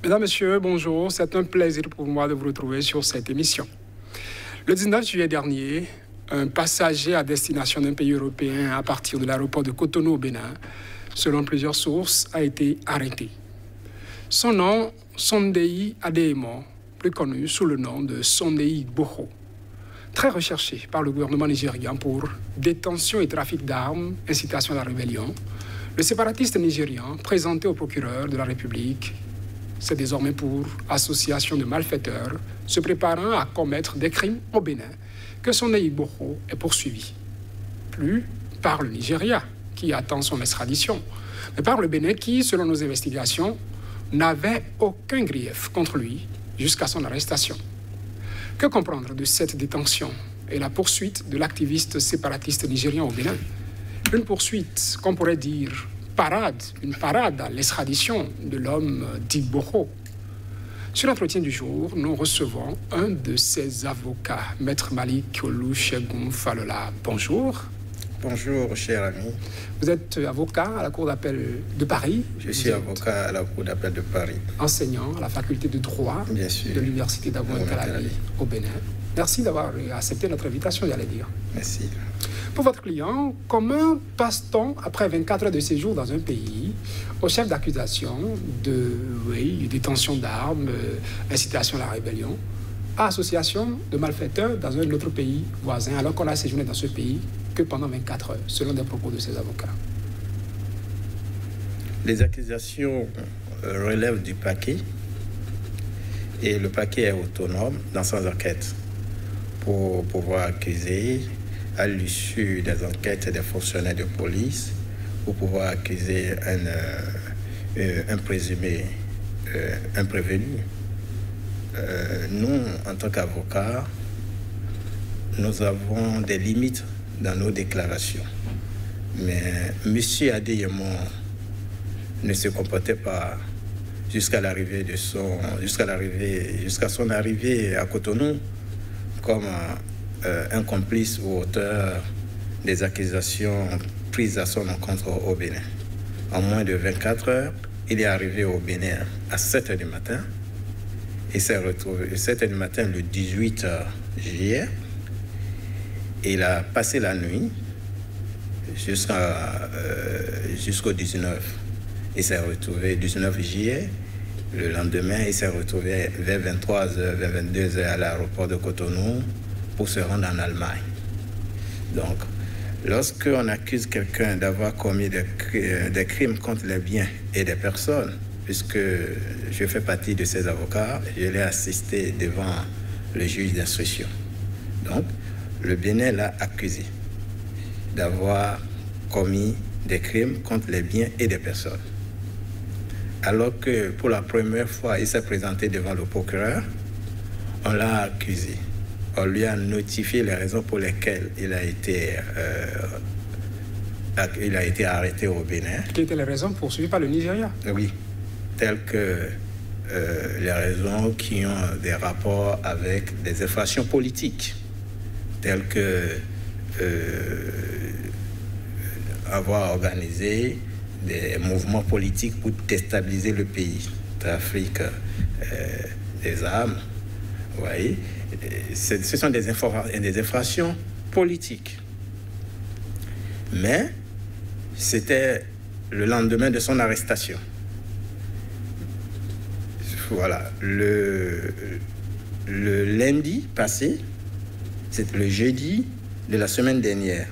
Mesdames, Messieurs, bonjour. C'est un plaisir pour moi de vous retrouver sur cette émission. Le 19 juillet dernier, un passager à destination d'un pays européen à partir de l'aéroport de Cotonou au Bénin, selon plusieurs sources, a été arrêté. Son nom, Sunday Adeyemo, plus connu sous le nom de Sunday Igboho, très recherché par le gouvernement nigérian pour détention et trafic d'armes, incitation à la rébellion. Le séparatiste nigérian, présenté au procureur de la République, c'est désormais pour association de malfaiteurs se préparant à commettre des crimes au Bénin que Sunday Igboho est poursuivi. Plus par le Nigeria, qui attend son extradition, mais par le Bénin qui, selon nos investigations, n'avait aucun grief contre lui jusqu'à son arrestation. Que comprendre de cette détention et la poursuite de l'activiste séparatiste nigérien au Bénin? Une poursuite qu'on pourrait dire une parade à l'extradition de l'homme d'Igboho. Sur l'entretien du jour, nous recevons un de ses avocats, Maître Malik Olusegun Falola. Bonjour. Bonjour, cher ami. Vous êtes avocat à la Cour d'appel de Paris. Je suis avocat à la Cour d'appel de Paris. Enseignant à la faculté de droit de l'Université d'Abou-Kalali au Bénin. Merci d'avoir accepté notre invitation, j'allais dire. Merci. Pour votre client, comment passe-t-on, après 24 heures de séjour dans un pays, au chef d'accusation de détention d'armes, incitation à la rébellion, à association de malfaiteurs dans un autre pays voisin, alors qu'on a séjourné dans ce pays que pendant 24 heures, selon des propos de ses avocats? Les accusations relèvent du parquet et le parquet est autonome dans son enquête pour pouvoir accuser à l'issue des enquêtes des fonctionnaires de police pour pouvoir accuser un présumé, un prévenu. Nous, en tant qu'avocats, nous avons des limites dans nos déclarations. Mais M. Adeyemo ne se comportait pas jusqu'à son arrivée à Cotonou comme un complice ou auteur des accusations prises à son encontre au Bénin. En moins de 24 heures, il est arrivé au Bénin à 7 h du matin. Il s'est retrouvé à 7 h du matin le 18 juillet. Il a passé la nuit jusqu'au 19. Il s'est retrouvé 19 juillet. Le lendemain, il s'est retrouvé vers 23h, vers 22h à l'aéroport de Cotonou pour se rendre en Allemagne. Donc, lorsqu'on accuse quelqu'un d'avoir commis des crimes contre les biens et des personnes, puisque je fais partie de ces avocats, je l'ai assisté devant le juge d'instruction. Donc, le Bénin l'a accusé d'avoir commis des crimes contre les biens et des personnes. Alors que pour la première fois, il s'est présenté devant le procureur, on l'a accusé. On lui a notifié les raisons pour lesquelles il a été arrêté au Bénin. Quelles étaient les raisons poursuivies par le Nigeria? Oui, telles que les raisons qui ont des rapports avec des infractions politiques, telles que avoir organisé des mouvements politiques pour déstabiliser le pays, trafic des armes, vous voyez. Ce sont des infractions politiques. Mais c'était le lendemain de son arrestation. Voilà. Le lundi passé, c'est le jeudi de la semaine dernière,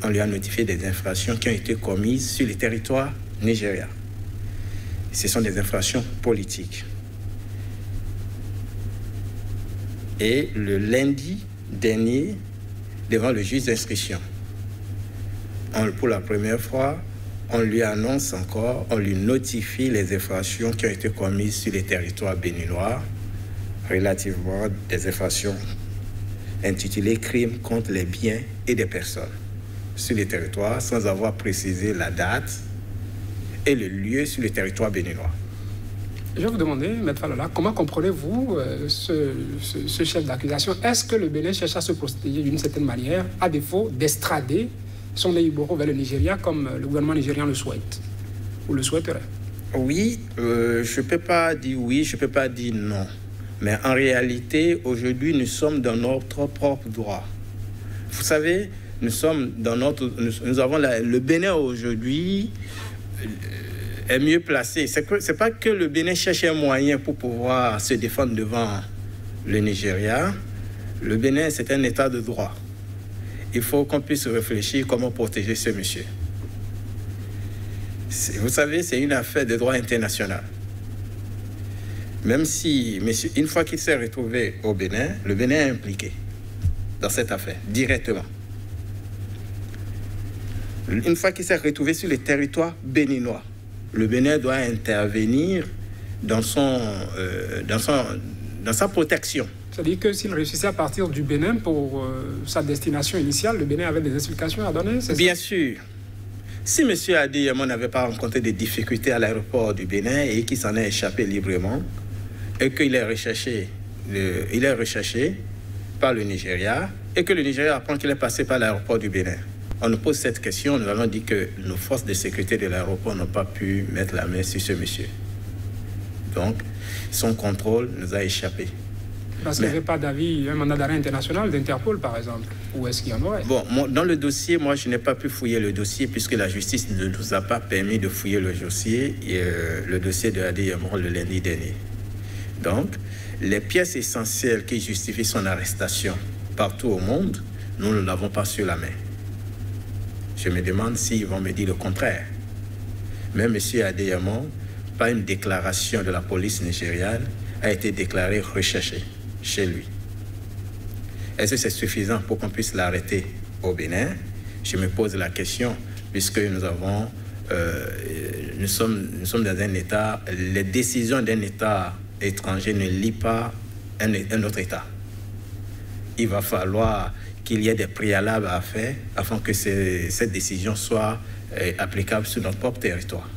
on lui a notifié des infractions qui ont été commises sur le territoire nigérien. Ce sont des infractions politiques. Et le lundi dernier, devant le juge d'instruction, pour la première fois, on lui annonce encore, on lui notifie les infractions qui ont été commises sur le territoire béninois, relativement des infractions intitulées crimes contre les biens et des personnes sur le territoire, sans avoir précisé la date et le lieu sur le territoire béninois. Je vais vous demander, Maître Falola, comment comprenez-vous ce chef d'accusation? Est-ce que le Bénin cherche à se protéger d'une certaine manière, à défaut d'extrader Sunday Igboho vers le Nigeria, comme le gouvernement nigérien le souhaite, ou le souhaiterait? Oui, je ne peux pas dire oui, je ne peux pas dire non. Mais en réalité, aujourd'hui, nous sommes dans notre propre droit. Vous savez, nous avons le Bénin aujourd'hui est mieux placé. C'est pas que le Bénin cherche un moyen pour pouvoir se défendre devant le Nigeria. Le Bénin, c'est un état de droit. Il faut qu'on puisse réfléchir comment protéger ce monsieur. Vous savez, c'est une affaire de droit international. Même si, monsieur, une fois qu'il s'est retrouvé au Bénin, le Bénin est impliqué dans cette affaire, directement. Une fois qu'il s'est retrouvé sur le territoire béninois, le Bénin doit intervenir dans sa protection. C'est-à-dire que s'il réussissait à partir du Bénin pour sa destination initiale, le Bénin avait des explications à donner, c'est ça? Bien sûr. Si M. Adéyémon n'avait pas rencontré des difficultés à l'aéroport du Bénin et qu'il s'en est échappé librement, et qu'il est recherché, par le Nigeria, et que le Nigeria apprend qu'il est passé par l'aéroport du Bénin, on nous pose cette question, nous allons dire que nos forces de sécurité de l'aéroport n'ont pas pu mettre la main sur ce monsieur. Donc, son contrôle nous a échappé. Parce qu'il n'y avait pas d'avis, un mandat d'arrêt international d'Interpol, par exemple. Où est-ce qu'il y en aurait? Bon, dans le dossier, moi, je n'ai pas pu fouiller le dossier puisque la justice ne nous a pas permis de fouiller le dossier, le dossier de Adéyémon le lundi dernier. Donc, les pièces essentielles qui justifient son arrestation partout au monde, nous ne l'avons pas sur la main. Je me demande s'ils vont me dire le contraire. Mais M. Adéyémon, pas une déclaration de la police nigériane, a été déclaré recherché chez lui. Est-ce que c'est suffisant pour qu'on puisse l'arrêter au Bénin? Je me pose la question, puisque nous sommes dans un État, les décisions d'un État étranger ne lient pas un autre État. Il va falloir qu'il y ait des préalables à faire afin que cette décision soit applicable sur notre propre territoire.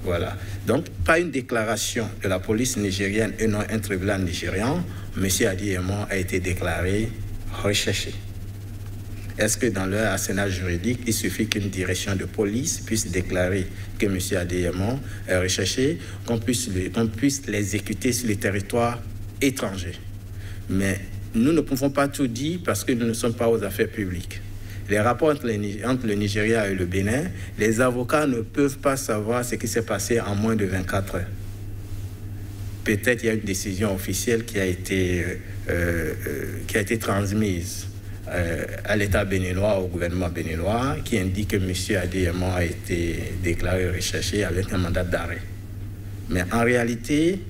Voilà. Donc, pas une déclaration de la police nigérienne et non un tribunal nigérian. M. Adéyémon a été déclaré recherché. Est-ce que dans leur arsenal juridique, il suffit qu'une direction de police puisse déclarer que M. Adéyémon est recherché, qu'on puisse l'exécuter sur les territoires étrangers? Mais nous ne pouvons pas tout dire parce que nous ne sommes pas aux affaires publiques. Les rapports entre le Nigeria et le Bénin, les avocats ne peuvent pas savoir ce qui s'est passé en moins de 24 heures. Peut-être il y a une décision officielle qui a été transmise à l'État béninois, au gouvernement béninois, qui indique que M. Adéyémon a été déclaré recherché avec un mandat d'arrêt. Mais en réalité,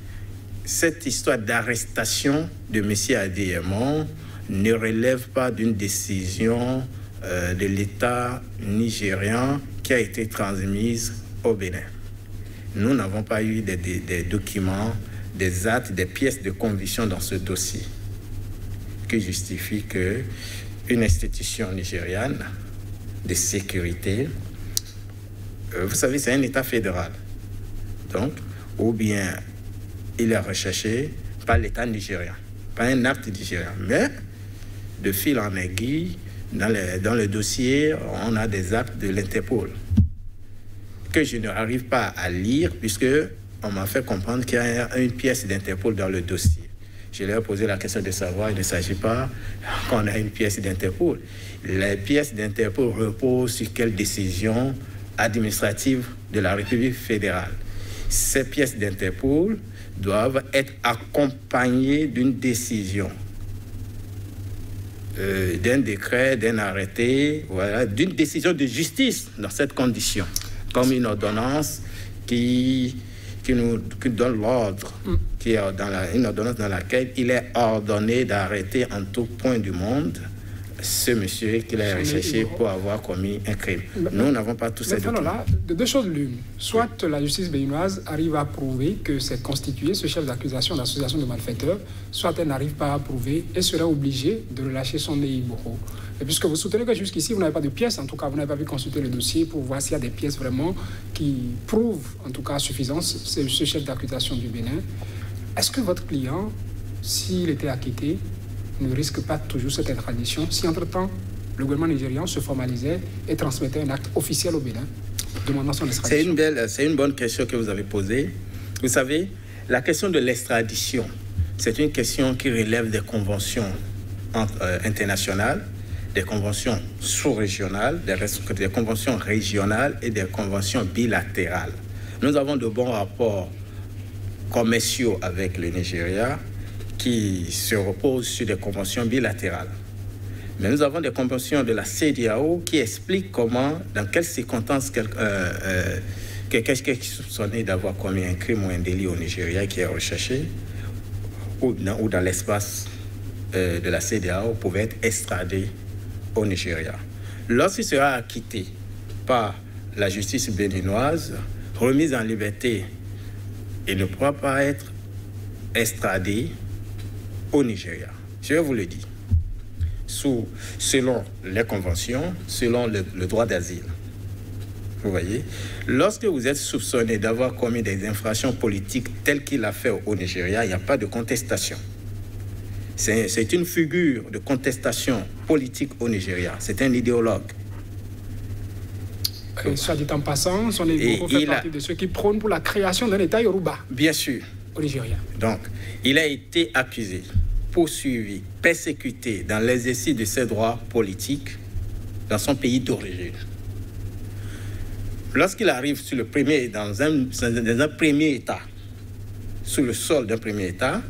cette histoire d'arrestation de M. Adéyémon ne relève pas d'une décision de l'État nigérian qui a été transmise au Bénin. Nous n'avons pas eu des documents, des actes, des pièces de conviction dans ce dossier qui justifient qu'une institution nigériane de sécurité, vous savez, c'est un État fédéral. Donc, ou bien il est recherché par l'État nigérian, pas un acte nigérian, mais de fil en aiguille, dans le dossier, on a des actes de l'Interpol que je n'arrive pas à lire puisque on m'a fait comprendre qu'il y a une pièce d'Interpol dans le dossier. Je leur ai posé la question de savoir, il ne s'agit pas qu'on a une pièce d'Interpol. Les pièces d'Interpol reposent sur quelle décision administrative de la République fédérale. Ces pièces d'Interpol doivent être accompagnées d'une décision, d'un décret, d'un arrêté, voilà, d'une décision de justice dans cette condition, comme une ordonnance qui donne l'ordre, qui est une ordonnance dans laquelle il est ordonné d'arrêter en tout point du monde ce monsieur qu'il a recherché pour avoir commis un crime. Nous n'avons pas tous ces documents. Là, deux choses l'une. Soit la justice béninoise arrive à prouver que c'est constitué ce chef d'accusation d'association de malfaiteurs, soit elle n'arrive pas à prouver et serait obligée de relâcher son Neiboro. Et puisque vous soutenez que jusqu'ici, vous n'avez pas de pièces, en tout cas, vous n'avez pas pu consulter le dossier pour voir s'il y a des pièces vraiment qui prouvent, en tout cas, à suffisance, ce chef d'accusation du Bénin. Est-ce que votre client, s'il était acquitté, ne risque pas toujours cette extradition si, entre-temps, le gouvernement nigérian se formalisait et transmettait un acte officiel au Bénin? demandant son extradition? C'est une bonne question que vous avez posée. Vous savez, la question de l'extradition, c'est une question qui relève des conventions internationales, des conventions sous-régionales, des conventions régionales et des conventions bilatérales. Nous avons de bons rapports commerciaux avec le Nigeria qui se reposent sur des conventions bilatérales. Mais nous avons des conventions de la CEDEAO qui expliquent comment, dans quelles circonstances quelqu'un qui est soupçonné d'avoir commis un crime ou un délit au Nigeria qui est recherché ou dans l'espace de la CEDEAO pouvait être extradé au Nigeria. Lorsqu'il sera acquitté par la justice béninoise, remis en liberté, il ne pourra pas être extradé au Nigeria. Je vous le dis. Selon les conventions, selon le droit d'asile. Vous voyez, lorsque vous êtes soupçonné d'avoir commis des infractions politiques telles qu'il a fait au Nigeria, il n'y a pas de contestation. C'est une figure de contestation politique au Nigeria. C'est un idéologue. Soit dit en passant, son Igbo fait partie de ceux qui prônent pour la création d'un État Yoruba. Bien sûr. Au Nigeria. Donc, il a été accusé, poursuivi, persécuté dans l'exercice de ses droits politiques dans son pays d'origine. Lorsqu'il arrive dans un premier État, sur le sol d'un premier État,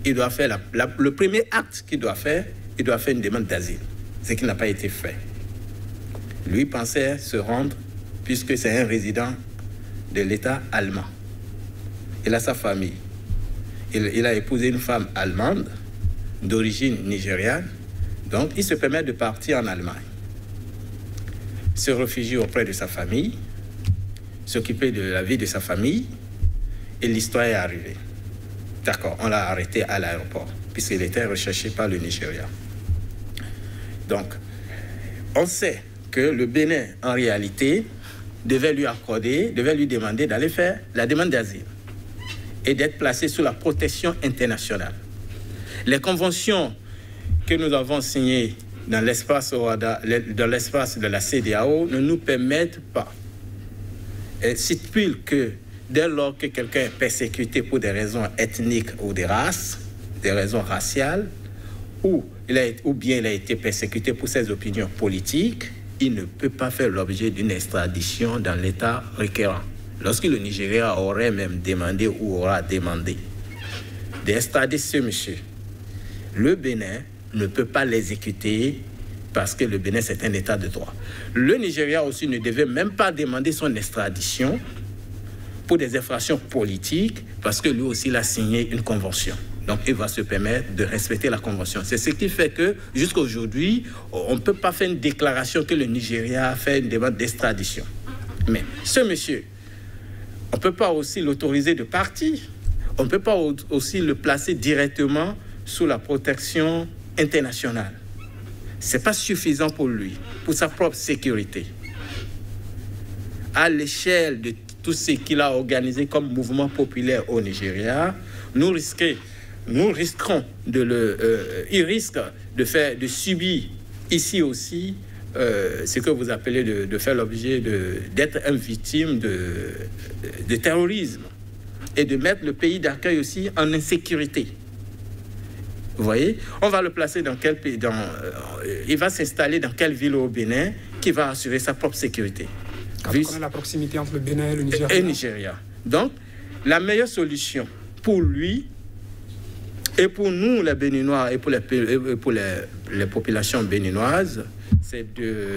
il doit faire le premier acte qu'il doit faire, il doit faire une demande d'asile, ce qui n'a pas été fait. Lui pensait se rendre, puisque c'est un résident de l'État allemand. Il a sa famille. Il a épousé une femme allemande d'origine nigériane, donc il se permet de partir en Allemagne, se réfugier auprès de sa famille, s'occuper de la vie de sa famille, et l'histoire est arrivée. D'accord, on l'a arrêté à l'aéroport, puisqu'il était recherché par le Nigeria. Donc, on sait que le Bénin, en réalité, devait lui demander d'aller faire la demande d'asile et d'être placé sous la protection internationale. Les conventions que nous avons signées dans l'espace de la CEDEAO ne nous permettent pas. Elles stipulent que dès lors que quelqu'un est persécuté pour des raisons ethniques ou des raisons raciales, ou bien il a été persécuté pour ses opinions politiques, il ne peut pas faire l'objet d'une extradition dans l'État requérant. Lorsque le Nigeria aurait même demandé ou aura demandé d'extrader ce monsieur, le Bénin ne peut pas l'exécuter parce que le Bénin, c'est un État de droit. Le Nigeria aussi ne devait même pas demander son extradition pour des infractions politiques parce que lui aussi, il a signé une convention. Donc, il va se permettre de respecter la convention. C'est ce qui fait que, jusqu'à aujourd'hui, on ne peut pas faire une déclaration que le Nigeria a fait une demande d'extradition. Mais ce monsieur, on ne peut pas aussi l'autoriser de partir. On ne peut pas aussi le placer directement sous la protection internationale. Ce n'est pas suffisant pour lui, pour sa propre sécurité. À l'échelle de tout ce qu'il a organisé comme mouvement populaire au Nigeria, il risque de subir ici aussi ce que vous appelez de faire l'objet d'être une victime de terrorisme et de mettre le pays d'accueil aussi en insécurité. Vous voyez, on va le placer dans quel pays, il va s'installer dans quelle ville au Bénin qui va assurer sa propre sécurité. Quand on connaît la proximité entre le Bénin et le Nigeria. Et Nigeria. Donc, la meilleure solution pour lui et pour nous, les Béninois, et pour les populations béninoises, c'est de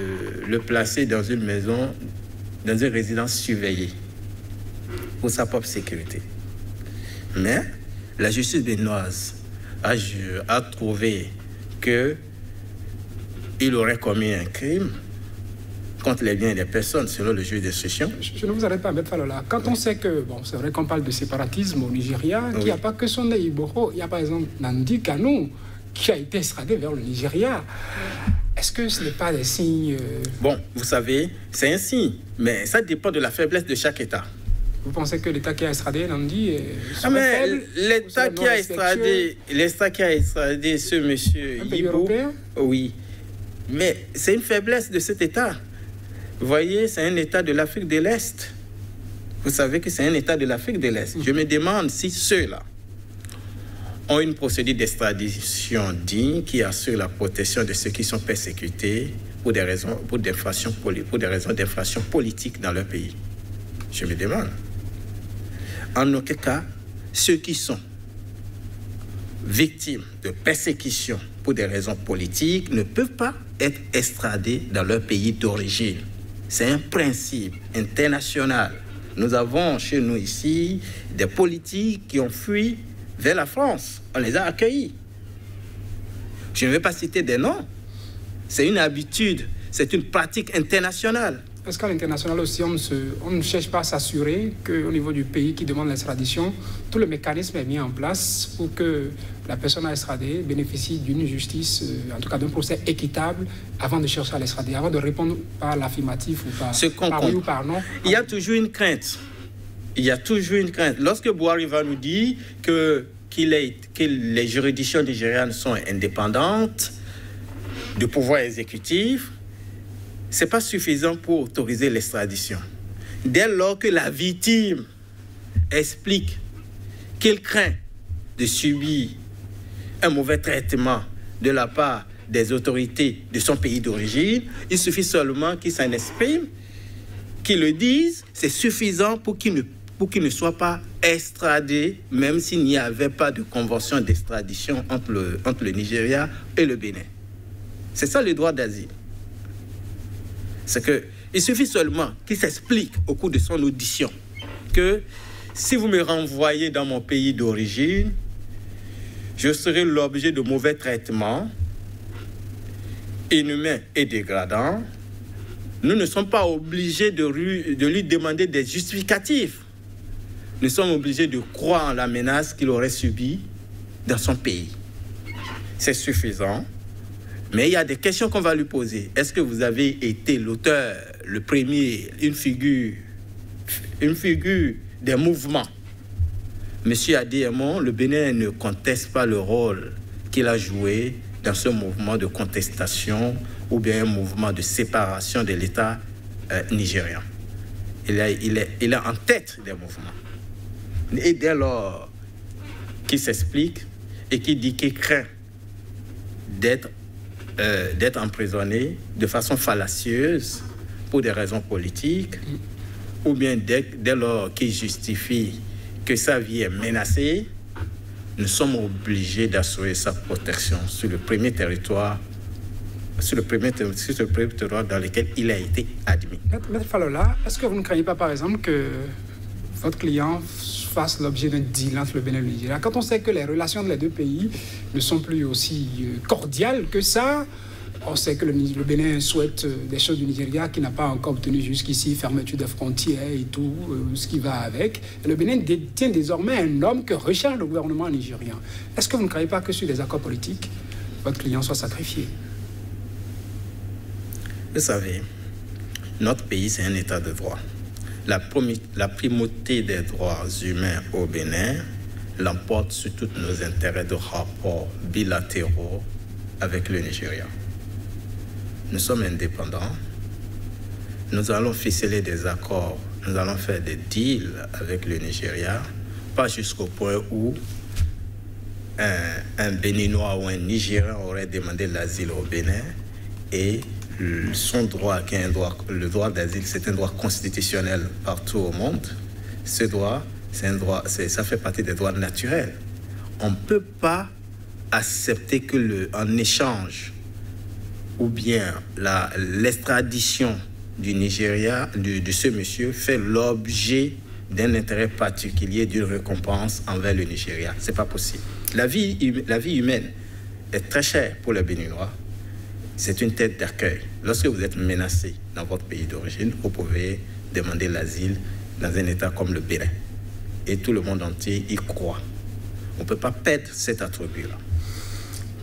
le placer dans une maison, dans une résidence surveillée pour sa propre sécurité. Mais la justice béninoise a trouvé qu'il aurait commis un crime contre les biens des personnes, selon le juge d'instruction. Je ne vous arrête pas, M. Falola. Quand on sait que, bon, c'est vrai qu'on parle de séparatisme au Nigeria, qu'il n'y a pas que son Iboro, il y a par exemple Nandi Kanu qui a été extradé vers le Nigeria. Est-ce que ce n'est pas des signes... Bon, vous savez, c'est un signe, mais ça dépend de la faiblesse de chaque État. Vous pensez que l'État qui a extradé Nandi l'État qui a extradé ce monsieur un pays européen? Oui, mais c'est une faiblesse de cet État. Vous voyez, c'est un État de l'Afrique de l'Est. Vous savez que c'est un État de l'Afrique de l'Est. Je me demande si ceux-là ont une procédure d'extradition digne qui assure la protection de ceux qui sont persécutés pour des raisons d'infraction politique dans leur pays. Je me demande. En aucun cas, ceux qui sont victimes de persécution pour des raisons politiques ne peuvent pas être extradés dans leur pays d'origine. C'est un principe international. Nous avons chez nous ici des politiques qui ont fui vers la France. On les a accueillis. Je ne vais pas citer des noms. C'est une habitude, c'est une pratique internationale. Est-ce qu'à l'international aussi, on ne cherche pas à s'assurer qu'au niveau du pays qui demande l'extradition, tout le mécanisme est mis en place pour que la personne à extrader bénéficie d'une justice, en tout cas d'un procès équitable, avant de chercher à l'extrader, avant de répondre par l'affirmatif ou par oui ou par non? Il y a toujours une crainte. Il y a toujours une crainte. Lorsque Buhari va nous dire que les juridictions nigérianes sont indépendantes du pouvoir exécutif, ce n'est pas suffisant pour autoriser l'extradition. Dès lors que la victime explique qu'elle craint de subir un mauvais traitement de la part des autorités de son pays d'origine, il suffit seulement qu'il s'en exprime, qu'il le dise, c'est suffisant pour qu'il ne soit pas extradé, même s'il n'y avait pas de convention d'extradition entre le Nigeria et le Bénin. C'est ça le droit d'asile. C'est qu'il suffit seulement qu'il s'explique au cours de son audition que si vous me renvoyez dans mon pays d'origine, je serai l'objet de mauvais traitements, inhumains et dégradants. Nous ne sommes pas obligés de lui demander des justificatifs. Nous sommes obligés de croire en la menace qu'il aurait subie dans son pays. C'est suffisant. Mais il y a des questions qu'on va lui poser. Est-ce que vous avez été l'auteur, le premier, une figure des mouvements? Monsieur Adéamon, le Bénin ne conteste pas le rôle qu'il a joué dans ce mouvement de contestation ou bien un mouvement de séparation de l'État nigérian. Il est en tête des mouvements. Et dès lors qu'il s'explique et qu'il dit qu'il craint d'être emprisonné de façon fallacieuse pour des raisons politiques, ou bien dès lors qu'il justifie que sa vie est menacée, nous sommes obligés d'assurer sa protection sur le premier territoire, dans lequel il a été admis. Maître Falola, est-ce que vous ne craignez pas, par exemple, que votre client fasse l'objet d'un deal entre le Bénin et le Nigeria, quand on sait que les relations des deux pays ne sont plus aussi cordiales que ça? On sait que le Bénin souhaite des choses du Nigeria qu'il n'a pas encore obtenu jusqu'ici, fermeture des frontières et tout, ce qui va avec. Et le Bénin détient désormais un homme que recherche le gouvernement nigérien. Est-ce que vous ne croyez pas que sur des accords politiques, votre client soit sacrifié? Vous savez, notre pays, c'est un état de droit. La primauté des droits humains au Bénin l'emporte sur tous nos intérêts de rapports bilatéraux avec le Nigeria. Nous sommes indépendants. Nous allons ficeler des accords. Nous allons faire des deals avec le Nigeria, pas jusqu'au point où un Béninois ou un Nigérien aurait demandé l'asile au Bénin et son droit, qui est le droit d'asile, c'est un droit constitutionnel partout au monde. Ce droit, ça fait partie des droits naturels. On ne peut pas accepter que en échange ou bien l'extradition du Nigeria, de ce monsieur, fait l'objet d'un intérêt particulier, d'une récompense envers le Nigeria. Ce n'est pas possible. La vie humaine est très chère pour les Béninois. C'est une tête d'accueil. Lorsque vous êtes menacé dans votre pays d'origine, vous pouvez demander l'asile dans un État comme le Bénin. Et tout le monde entier y croit. On ne peut pas perdre cet attribut-là.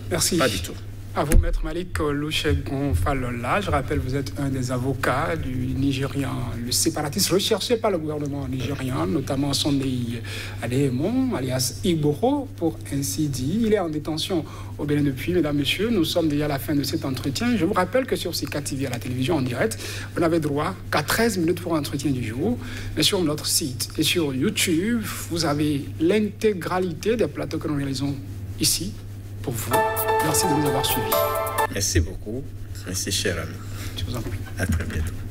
Merci. Pas du tout. À vous, Maître Malik Olusegun Falola. Je rappelle, vous êtes un des avocats du Nigérian, le séparatiste recherché par le gouvernement nigérian, notamment Sunday Adeyemo, alias Igboro, pour ainsi dire. Il est en détention au Bénin depuis. Mesdames, Messieurs, nous sommes déjà à la fin de cet entretien. Je vous rappelle que sur CK TV à la télévision en direct, vous n'avez droit qu'à 13 minutes pour l'entretien du jour. Mais sur notre site et sur YouTube, vous avez l'intégralité des plateaux que nous réalisons ici pour vous. Merci de nous avoir suivis. Merci beaucoup. Merci, cher ami. Je vous en prie. À très bientôt.